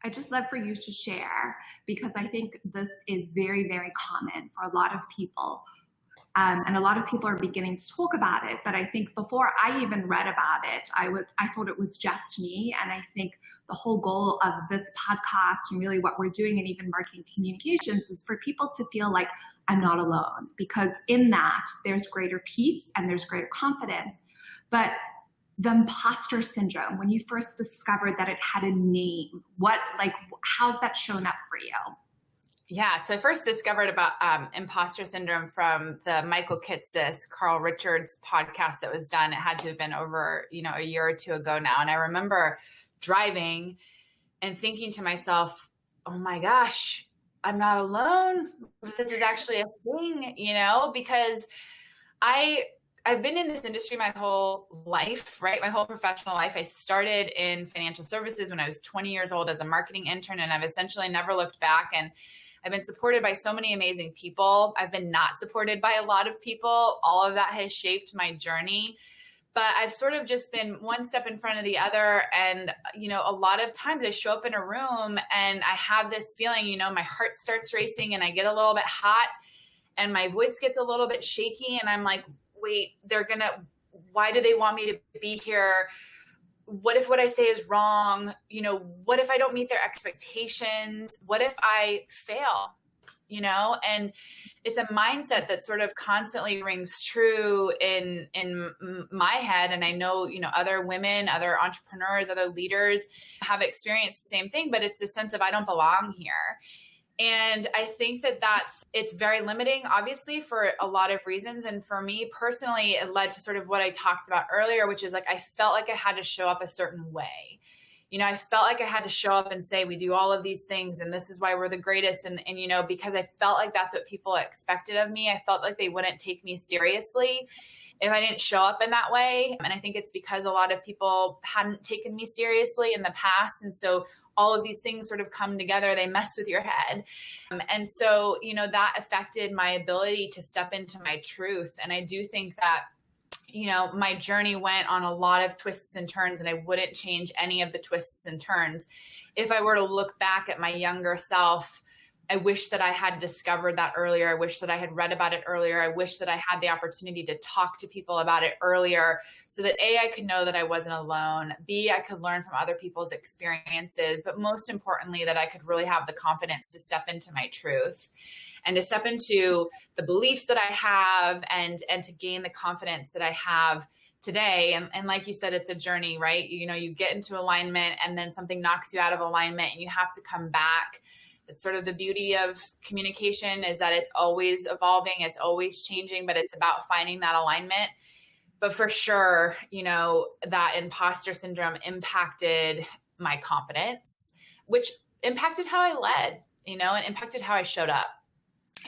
I just love for you to share, because I think this is very, very common for a lot of people. And a lot of people are beginning to talk about it, but I think before I even read about it, I thought it was just me. And I think the whole goal of this podcast and really what we're doing and even marketing communications is for people to feel like I'm not alone, because in that there's greater peace and there's greater confidence. But the imposter syndrome, when you first discovered that it had a name, how's that shown up for you? Yeah, so I first discovered about imposter syndrome from the Michael Kitces, Carl Richards podcast that was done. It had to have been over, a year or two ago now. And I remember driving and thinking to myself, oh my gosh, I'm not alone. This is actually a thing, because I've been in this industry my whole life, right? My whole professional life. I started in financial services when I was 20 years old as a marketing intern, and I've essentially never looked back. And I've been supported by so many amazing people. I've been not supported by a lot of people. All of that has shaped my journey. But I've sort of just been one step in front of the other. And, a lot of times I show up in a room and I have this feeling, my heart starts racing and I get a little bit hot and my voice gets a little bit shaky. And I'm like, wait, why do they want me to be here? What if what I say is wrong? What if I don't meet their expectations? What if I fail? And it's a mindset that sort of constantly rings true in my head. And I know, other women, other entrepreneurs, other leaders have experienced the same thing, but it's a sense of I don't belong here. And I think it's very limiting, obviously, for a lot of reasons. And for me personally, it led to sort of what I talked about earlier, which is like, I felt like I had to show up a certain way. I felt like I had to show up and say, we do all of these things and this is why we're the greatest. And because I felt like that's what people expected of me. I felt like they wouldn't take me seriously if I didn't show up in that way. And I think it's because a lot of people hadn't taken me seriously in the past. And so all of these things sort of come together, they mess with your head. And so, that affected my ability to step into my truth. And I do think that, my journey went on a lot of twists and turns, and I wouldn't change any of the twists and turns. If I were to look back at my younger self, I wish that I had discovered that earlier. I wish that I had read about it earlier. I wish that I had the opportunity to talk to people about it earlier so that A, I could know that I wasn't alone. B, I could learn from other people's experiences. But most importantly, that I could really have the confidence to step into my truth and to step into the beliefs that I have and to gain the confidence that I have today. And like you said, it's a journey, right? You get into alignment and then something knocks you out of alignment and you have to come back. It's sort of the beauty of communication is that it's always evolving, it's always changing, but it's about finding that alignment. But for sure, that imposter syndrome impacted my confidence, which impacted how I led, and impacted how I showed up.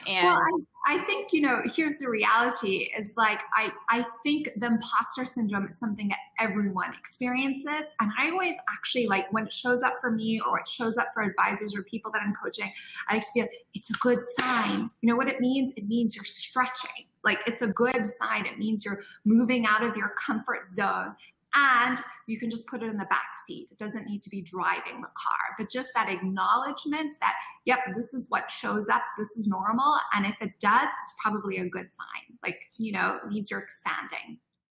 And well, I think, here's the reality is like, I think the imposter syndrome is something that everyone experiences. And I always actually like when it shows up for me or it shows up for advisors or people that I'm coaching, I feel it's a good sign. You know what it means? It means you're stretching. Like it's a good sign. It means you're moving out of your comfort zone. And you can just put it in the back seat. It doesn't need to be driving the car, but just that acknowledgement that, yep, this is what shows up. This is normal. And if it does, it's probably a good sign. Like, it means you're expanding.